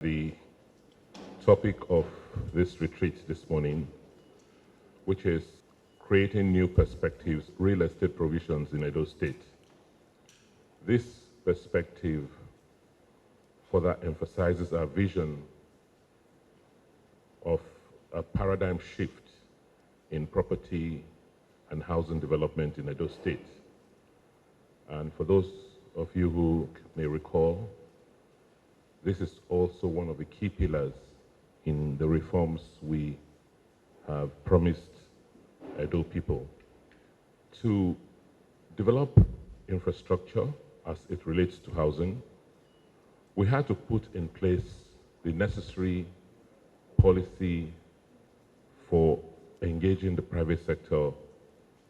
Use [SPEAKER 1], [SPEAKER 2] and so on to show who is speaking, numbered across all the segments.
[SPEAKER 1] The topic of this retreat this morning, which is creating new perspectives, real estate provisions in Edo State. This perspective further emphasizes our vision of a paradigm shift in property and housing development in Edo State. And for those of you who may recall, this is also one of the key pillars in the reforms we have promised Edo people. To develop infrastructure as it relates to housing, we had to put in place the necessary policy for engaging the private sector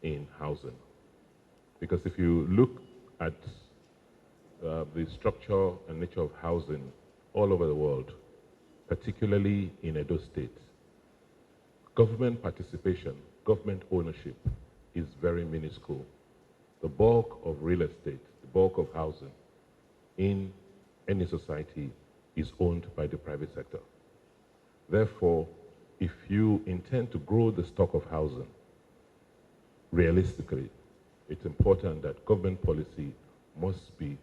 [SPEAKER 1] in housing. Because if you look at the structure and nature of housing all over the world, particularly in Edo State, government participation, government ownership is very minuscule. The bulk of real estate, the bulk of housing in any society is owned by the private sector. Therefore, if you intend to grow the stock of housing, realistically, it's important that government policy must be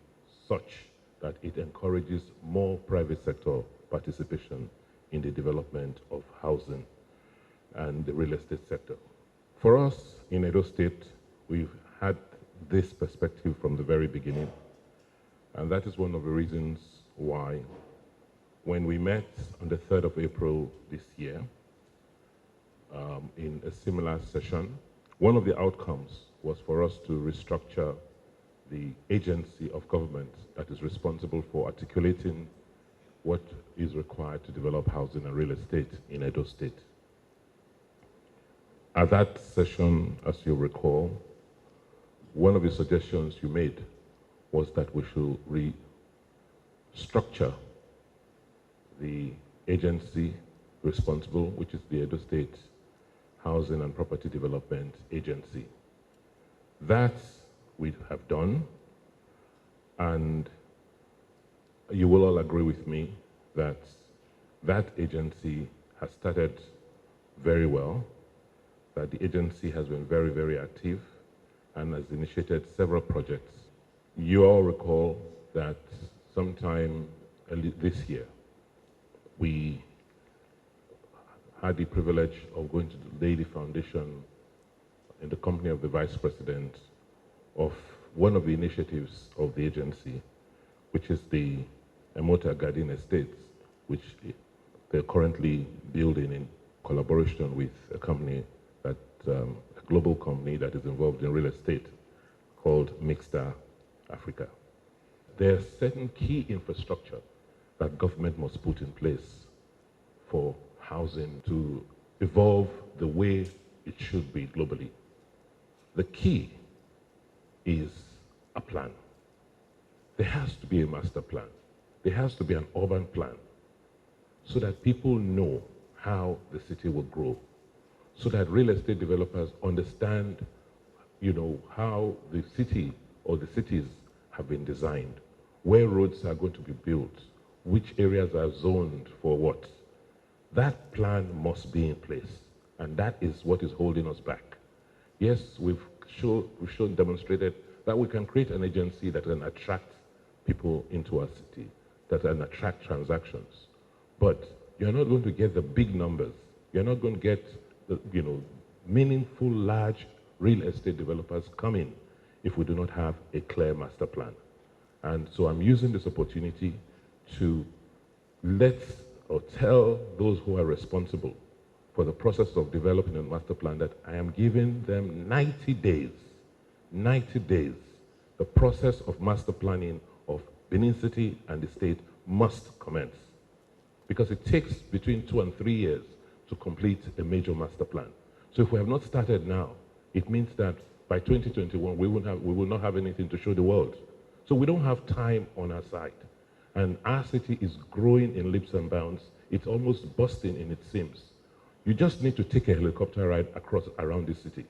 [SPEAKER 1] such that it encourages more private sector participation in the development of housing and the real estate sector. For us in Edo State, we've had this perspective from the very beginning, and that is one of the reasons why when we met on the 3rd of April this year in a similar session, one of the outcomes was for us to restructure the agency of government that is responsible for articulating what is required to develop housing and real estate in Edo State. At that session, as you recall, one of the suggestions you made was that we should restructure the agency responsible, which is the Edo State Housing and Property Development Agency. That we have done, and you will all agree with me that that agency has started very well, that the agency has been very, very active and has initiated several projects. You all recall that sometime early this year, we had the privilege of going to lay the foundation in the company of the Vice President of one of the initiatives of the agency, which is the Emota Garden Estates, which they're currently building in collaboration with a company that, a global company that is involved in real estate called Mixta Africa. There are certain key infrastructure that government must put in place for housing to evolve the way it should be globally. The key is a plan. There has to be a master plan. There has to be an urban plan so that people know how the city will grow, so that real estate developers understand, how the city or the cities have been designed, where roads are going to be built, which areas are zoned for what. That plan must be in place, and that is what is holding us back. Yes, we've demonstrated that we can create an agency that can attract people into our city, that can attract transactions. But you're not going to get the big numbers. You're not going to get the, meaningful, large real estate developers coming if we do not have a clear master plan. And so I'm using this opportunity to tell those who are responsible for the process of developing a master plan that I am giving them 90 days. 90 days. The process of master planning of Benin City and the state must commence, because it takes between 2 and 3 years to complete a major master plan. So if we have not started now, it means that by 2021 we will not have anything to show the world. So we don't have time on our side. And our city is growing in leaps and bounds. It's almost bursting in its seams. You just need to take a helicopter ride around the city,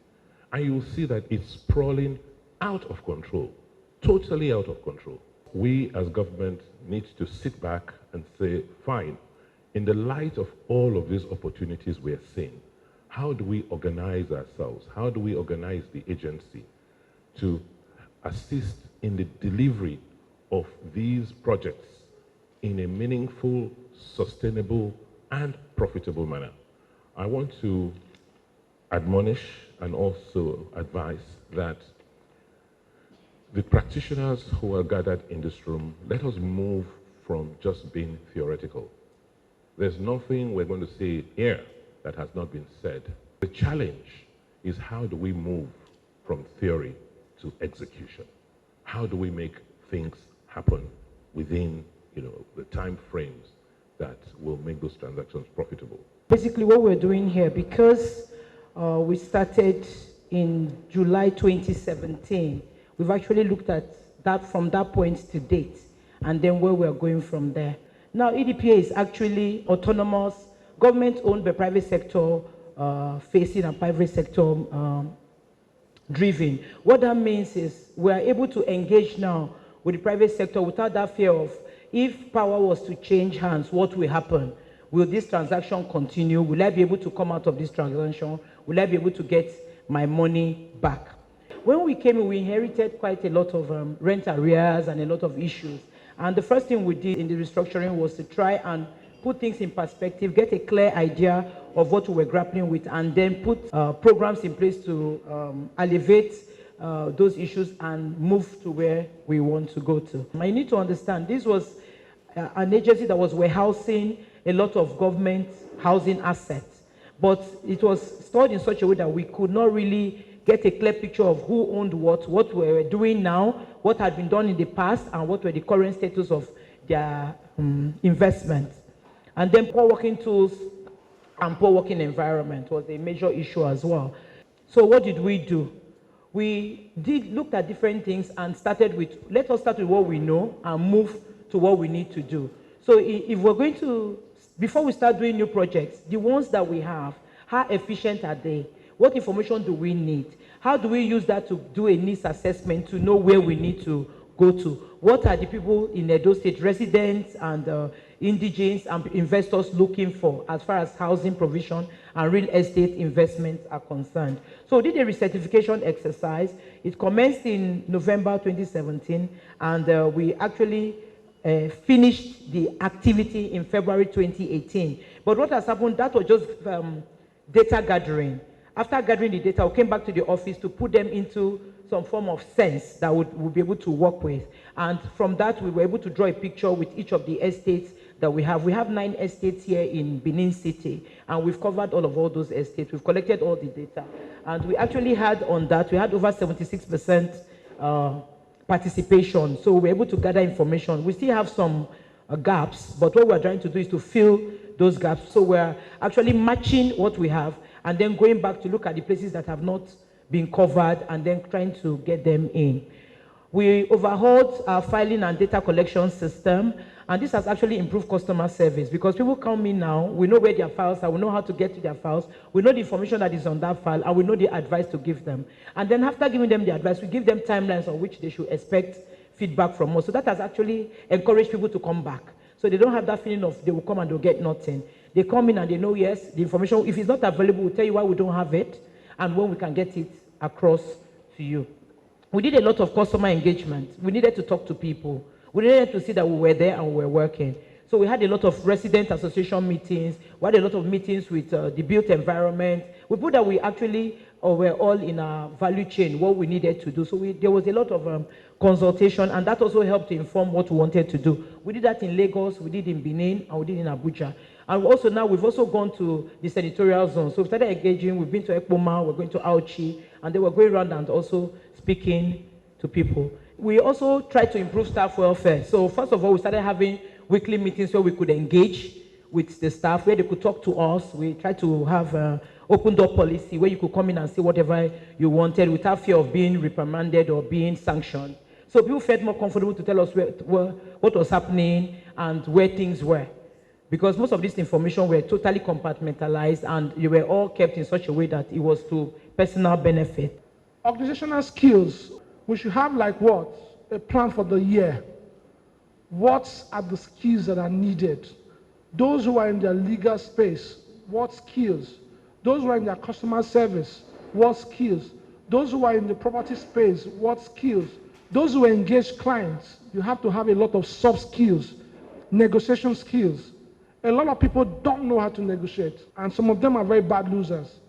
[SPEAKER 1] and you will see that it's sprawling out of control, totally out of control. We as government need to sit back and say, fine, in the light of all of these opportunities we're seeing, how do we organize ourselves? How do we organize the agency to assist in the delivery of these projects in a meaningful, sustainable, and profitable manner? I want to admonish and also advise that the practitioners who are gathered in this room, let us move from just being theoretical. There's nothing we're going to say here that has not been said. The challenge is, how do we move from theory to execution? How do we make things happen within, the time frames that will make those transactions profitable?
[SPEAKER 2] Basically, what we're doing here, because we started in July 2017, we've actually looked at that from that point to date, and then where we're going from there. Now, EDPA is actually autonomous, government-owned by private sector facing and private sector driven. What that means is we are able to engage now with the private sector without that fear of, if power was to change hands, what will happen? Will this transaction continue? Will I be able to come out of this transaction? Will I be able to get my money back? When we came in, we inherited quite a lot of rent arrears and a lot of issues. And the first thing we did in the restructuring was to try and put things in perspective, get a clear idea of what we were grappling with, and then put programs in place to alleviate those issues and move to where we want to go to. I need to understand, this was an agency that was warehousing a lot of government housing assets, but it was stored in such a way that we could not really get a clear picture of who owned what we were doing now, what had been done in the past, and what were the current status of their investments. And then poor working tools and poor working environment was a major issue as well. So what did we do? We looked at different things and started with, let us start with what we know and move to what we need to do. So if we're going to, before we start doing new projects, the ones that we have, how efficient are they? What information do we need? How do we use that to do a needs assessment to know where we need to go to? What are the people in Edo State, residents and indigents and investors, looking for as far as housing provision and real estate investments are concerned? So we did a recertification exercise. It commenced in November 2017, and we actually finished the activity in February 2018. But what has happened, that was just data gathering. After gathering the data, we came back to the office to put them into some form of sense that we'll be able to work with. And from that, we were able to draw a picture with each of the estates that we have. We have 9 estates here in Benin City, and we've covered all those estates. We've collected all the data. And we actually had on that, we had over 76% participation. So we were able to gather information. We still have some gaps, but what we're trying to do is to fill those gaps. So we're actually matching what we have and then going back to look at the places that have not been covered and then trying to get them in. We overhauled our filing and data collection system, and this has actually improved customer service because people come in now, we know where their files are, we know how to get to their files, we know the information that is on that file, and we know the advice to give them. And then after giving them the advice, we give them timelines on which they should expect feedback from us. So that has actually encouraged people to come back. So they don't have that feeling of they will come and they'll get nothing. They come in and they know, yes, the information, if it's not available, we'll tell you why we don't have it and when we can get it across to you. We did a lot of customer engagement. We needed to talk to people. We needed to see that we were there and we were working. So we had a lot of resident association meetings. We had a lot of meetings with the built environment. We put that we actually were all in a value chain, what we needed to do. So there was a lot of consultation, and that also helped to inform what we wanted to do. We did that in Lagos, we did in Benin, and we did in Abuja. And also now we've also gone to the senatorial zone. So we started engaging. We've been to Ekpoma, we're going to Auchi, and then we're going around and also speaking to people. We also tried to improve staff welfare. So first of all, we started having weekly meetings where we could engage with the staff, where they could talk to us. We tried to have an open door policy where you could come in and say whatever you wanted without fear of being reprimanded or being sanctioned. So people felt more comfortable to tell us what was happening and where things were. Because most of this information were totally compartmentalized and they were all kept in such a way that it was to personal benefit.
[SPEAKER 3] Organizational skills, we should have like what? A plan for the year. What are the skills that are needed? Those who are in their legal space, what skills? Those who are in their customer service, what skills? Those who are in the property space, what skills? Those who engage clients, you have to have a lot of soft skills, negotiation skills. A lot of people don't know how to negotiate, and some of them are very bad losers.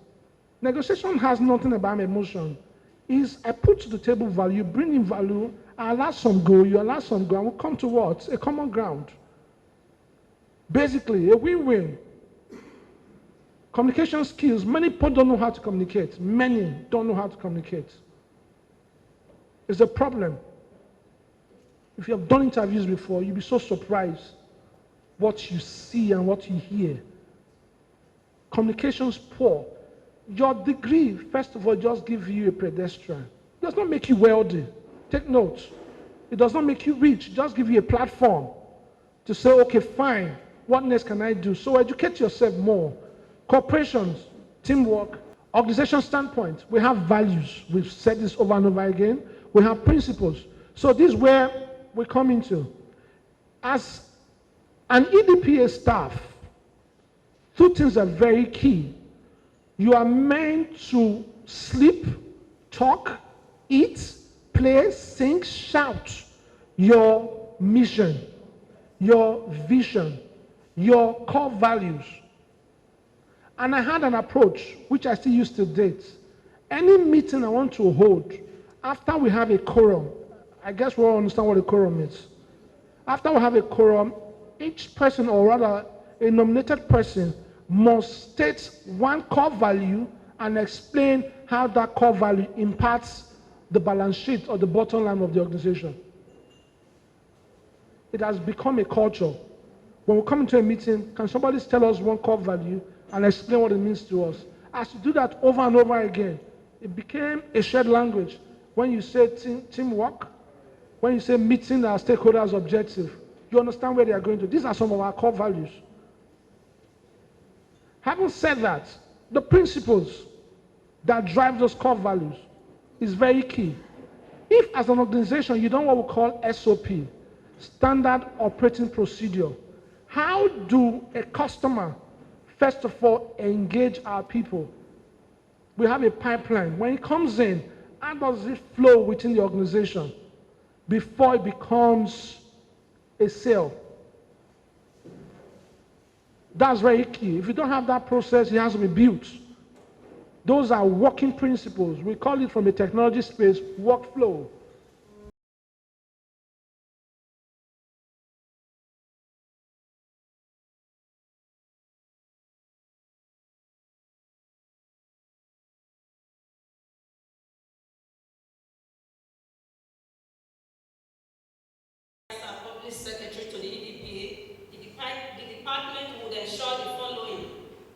[SPEAKER 3] Negotiation has nothing about emotion. I put to the table value, bring in value, I allow some go, you allow some go, and we come to what? A common ground. Basically, a win-win. Communication skills, many people don't know how to communicate. Many don't know how to communicate. It's a problem. If you have done interviews before, you'll be so surprised what you see and what you hear. Communication's poor. Your degree, first of all, just gives you a pedestrian. It does not make you wealthy. Take note. It does not make you rich. It just gives you a platform to say, okay, fine, what next can I do? So educate yourself more. Corporations, teamwork, organization standpoint, we have values. We've said this over and over again. We have principles. So this is where we come into. As an EDPA staff, two things are very key. You are meant to sleep, talk, eat, play, sing, shout your mission, your vision, your core values. And I had an approach, which I still use to date. Any meeting I want to hold, after we have a quorum, I guess we all understand what a quorum is. After we have a quorum, each person, or rather a nominated person, must state one core value and explain how that core value impacts the balance sheet or the bottom line of the organization. It has become a culture. When we come into a meeting, can somebody tell us one core value and explain what it means to us? As you do that over and over again, it became a shared language. When you say teamwork, when you say meeting our stakeholders' objective, you understand where they are going to. These are some of our core values. Having said that, the principles that drive those core values is very key. If as an organization you don't what we call SOP, standard operating procedure, how do a customer, first of all, engage our people? We have a pipeline. When it comes in, how does it flow within the organization before it becomes a sale? That's very key. If you don't have that process, it has to be built. Those are working principles. We call it from a technology space, workflow.
[SPEAKER 4] Public Secretary to the EDPA, the department would ensure the following.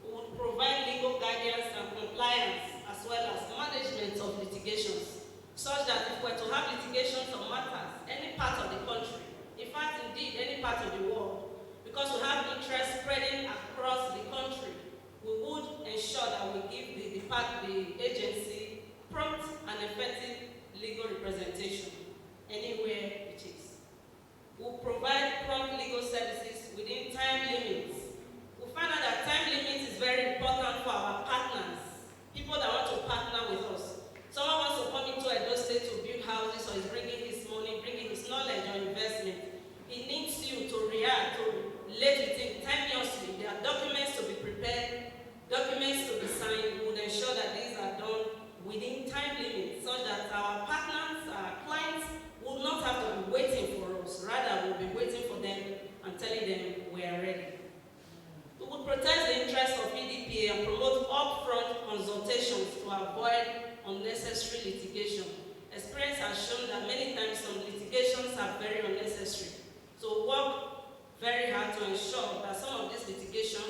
[SPEAKER 4] We would provide legal guidance and compliance as well as management of litigations, such that if we're to have litigations on matters, any part of the country, in fact, indeed, any part of the world, because we have interest spreading across the country, we would ensure that we give the agency prompt and effective legal representation anywhere it is. We'll provide prompt legal services within time limits. We find out that time limits is very important for our partners, people that want to partner with us. Someone wants to come into Edo State to build houses, or is bringing his money, bringing his knowledge or investment. He needs you to react, to let it in timeously. There are documents to be prepared, documents to be signed. We would ensure that these are done within time limits, so that our partners, our clients, will not have to be waiting for us. Rather, we'll be waiting for them and telling them we are ready. We will protect the interests of EDPA and promote upfront consultations to avoid unnecessary litigation. Experience has shown that many times some litigations are very unnecessary. So work very hard to ensure that some of this litigation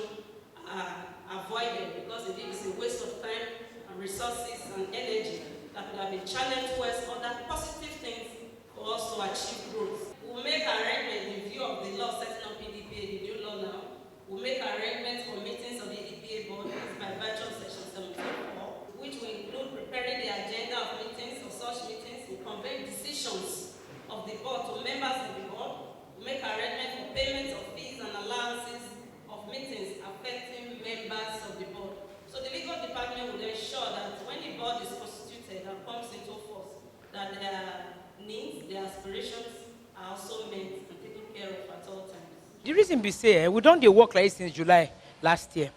[SPEAKER 4] are avoided, because it is a waste of time and resources and energy that could have been channeled towards other positive things for us to achieve growth. We'll make arrangements in view of the law setting up EDPA, the new law now. We'll make arrangements for meetings of the EDPA board by virtue of section 74, which will include preparing the agenda of meetings, of such meetings, to convey decisions of the board to members of the board. We'll make that their needs, their aspirations are also met and taken care of at all times.
[SPEAKER 2] The reason be say, we don't dey work like this since July last year.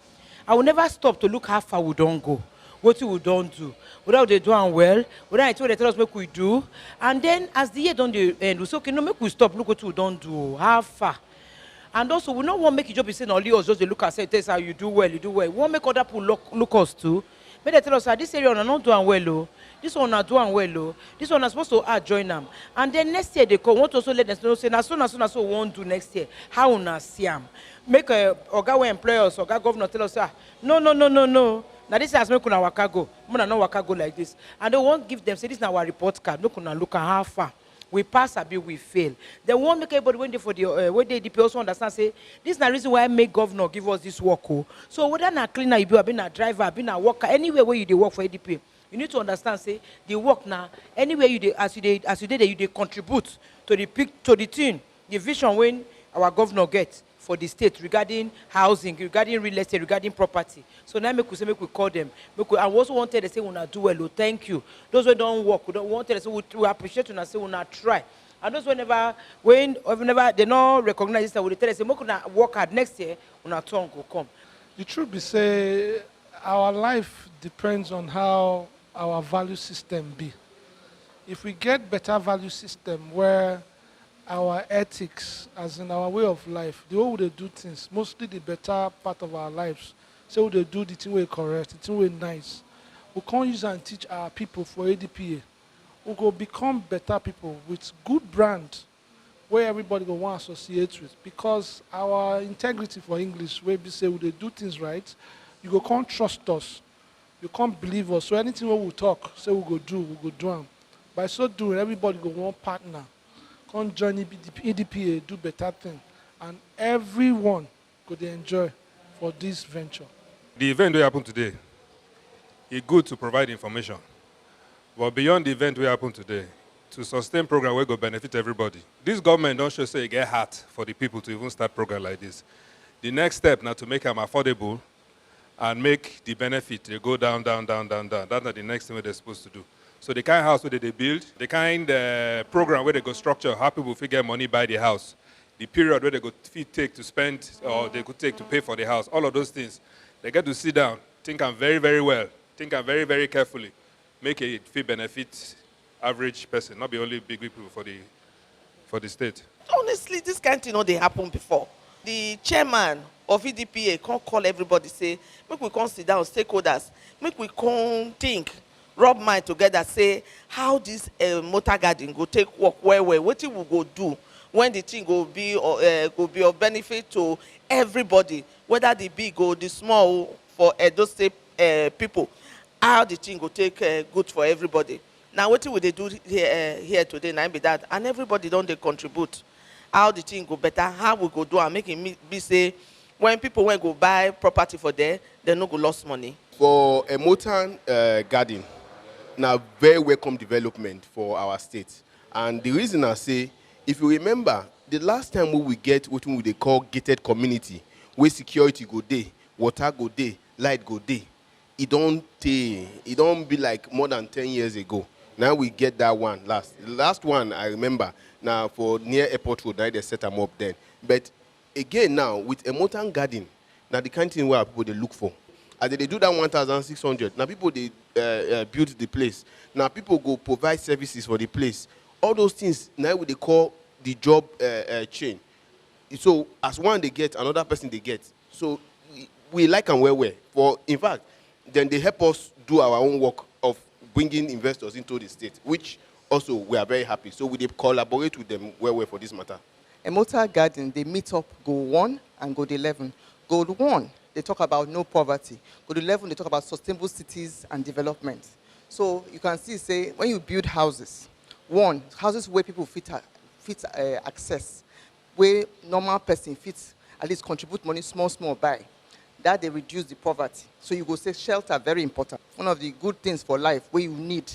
[SPEAKER 2] I will never stop to look how far we don't go, what we don't do, whether they do am well, whether I told they tell us make we do, and then as the year don't dey end, we say okay, no, make we stop, look what we don't do, how far. And also, we don't want to make it job be saying only us just dey look and say, tell us how you do well, you do well. We want make other people look us too. Make they tell us, this area una not doing well, oh. This one are doing well, oh. This one are supposed to join them. And then next year they come, want to also let us know, say, na so we won't do next year. How una see am? Make a oga we employ us, oga governor tell us, no. Now this has make una waka go. Muna no waka go like this. And they won't give them, say, this is our report card. Make una look at how far. We pass a bit, we fail. They won't make everybody when they for the when they EDPA also understand, say, this is the reason why I make governor give us this work. Oh. So whether na cleaner you be, been a driver, been a worker, anywhere where you dey work for EDPA, you need to understand, say, the work now, anywhere you dey, as you did, you dey contribute to the thing, the vision when our governor gets for the state regarding housing, regarding real estate, regarding property. So now make we call them. I also want to say, "Una do well, oh, thank you." Those who don't work, we don't want to say, we appreciate una say, "Una try." And those whenever they not recognize this, we tell us, "Say, make una work hard next year, una tongue will come."
[SPEAKER 3] The truth be say, our life depends on how our value system be. If we get better value system where our ethics, as in our way of life, the way they do things, mostly the better part of our lives, so they do the thing way correct, the thing way nice. We can't use and teach our people for EDPA. We go become better people with good brand where everybody go want to associate with, because our integrity for English, where we say we do things right, you go can't trust us, you can't believe us. So anything we talk, say we go do them. By so doing, everybody go want partner. Come join EDPA, do better thing, and everyone could enjoy for this venture.
[SPEAKER 5] The event will happen today. It's good to provide information, but beyond the event will happen today, to sustain program will go benefit everybody. This government don't show say it get hard for the people to even start program like this. The next step now to make them affordable and make the benefit they go down. That's not the next thing they're supposed to do. So the kind of house where they build, the kind program where they go structure, how people figure money buy the house, the period where they go take to spend or they could take to pay for the house, all of those things, they get to sit down, think I'm very, very well, think I'm very, very carefully, make a fee benefit average person, not be only big people for the state.
[SPEAKER 6] Honestly, this kind of thing they happen before. The chairman of EDPA can't call everybody, say, make we come sit down, stakeholders, make we come think, rub mind together, say how this motor garden go take work where what it will go do when the thing go be of benefit to everybody, whether the big or the small, for those people, how the thing go take good for everybody. Now what will they do here today? Now be that, and everybody don't they contribute. How the thing go better? How we go do and make it be say when people when go buy property for there, they no go lost money.
[SPEAKER 7] For a motor garden. Now, very welcome development for our state. And the reason I say, if you remember, the last time we get what they call gated community, where security go day, water go day, light go day, it don't be like more than 10 years ago. Now we get that one last. The last one I remember, now for near airport road, now they set them up then. But again now, with a mountain garden, now the kind of thing where people they look for. As they do that 1,600, now people they build the place. Now people go provide services for the place. All those things now what they call the job chain. So as one they get, another person they get. So we like and well. For in fact, then they help us do our own work of bringing investors into the state, which also we are very happy. So we collaborate with them well for this matter.
[SPEAKER 8] A motor garden, they meet up goal 1 and goal 11. Goal 1. They talk about no poverty. Go to 11, they talk about sustainable cities and development. So you can see, say, when you build houses, 1, houses where people fit access, where normal person fits at least contribute money small buy, that they reduce the poverty. So you go say shelter, very important. One of the good things for life where you need,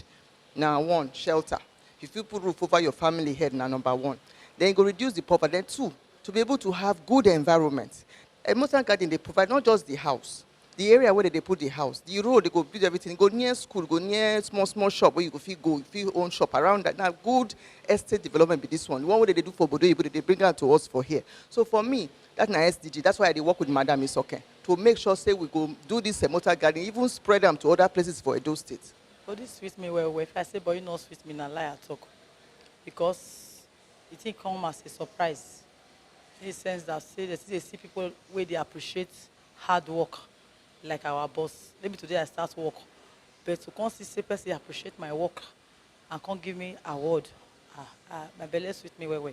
[SPEAKER 8] now 1, shelter. If you put roof over your family head, now number 1. Then you go reduce the poverty. Then 2, to be able to have good environment. A mountain garden, they provide not just the house, The area where they put the house, the road, they go build everything, go near school, go near small shop where you go feel own shop around that. Now, good estate development be this one. The one where they do for Bodo, but they bring that to us for here. So for me, that's my SDG. That's why I work with Madam Isoke to make sure, say, we go do this motor garden, even spread them to other places for Edo State.
[SPEAKER 2] But this suits me well. If I say, but you know, suits me, na lie I talk. Because it didn't come as a surprise. In the sense that, say, they see people where they appreciate hard work. Like our boss. Maybe today I start work. But to come see person appreciate my work and come give me award. My belly sweet me well.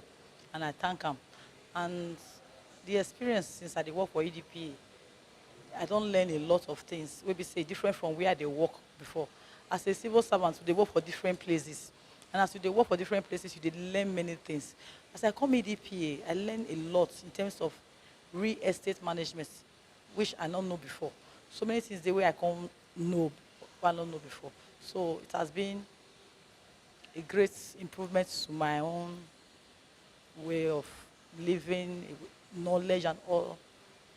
[SPEAKER 2] And I thank him. And the experience since I work for EDPA, I don't learn a lot of things. Maybe say different from where they work before. As a civil servant, they work for different places. And as they work for different places, you did learn many things. As I come EDPA, I learned a lot in terms of real estate management, which I don't know before. So many things the way I can't know, I don't know before. So it has been a great improvement to my own way of living, knowledge and all.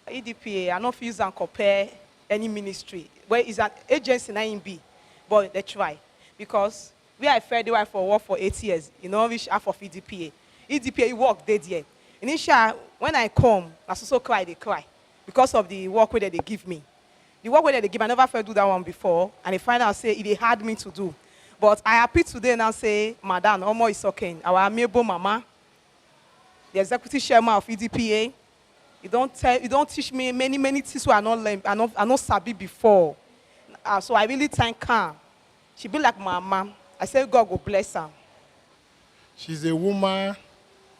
[SPEAKER 9] EDPA, I don't use and compare any ministry. Where is an agency in IMB, but they try. Because we are fair the for work for 8 years, you know, which half of EDPA. EDPA work dead yet. Initially, when I come, I also cry, they cry. Because of the work that they give me. The work that they give, I never felt do that one before. And they find out, say, it hard me to do. But I happy today now say, Madam, Omo is okay. Our amiable mama, the executive chairman of EDPA, you don't teach me many things I not sabi before. So I really thank her. She be like my mom. I say God will bless her.
[SPEAKER 10] She's a woman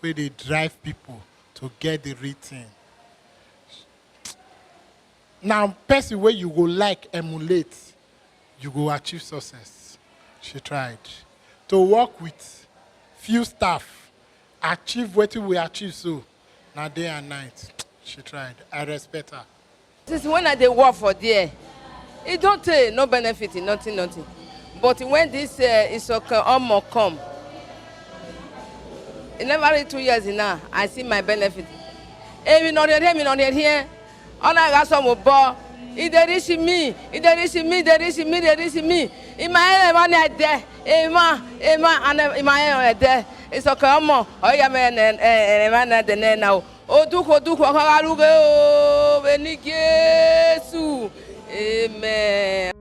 [SPEAKER 10] where they drive people to get the real thing. Now, person where you go like emulate, you go achieve success. She tried to work with few staff, achieve what we achieve. So now day and night, she tried. I respect her.
[SPEAKER 11] Since when I work for there, it don't no benefit, nothing. But when this is okay, almost come. In every 2 years now, I see my benefit. Hey, me not here. On I got some more. There is me. In my head, one there. Emma, and in my head there. It's okay, oh yeah, man, and the now. Oh, do Amen.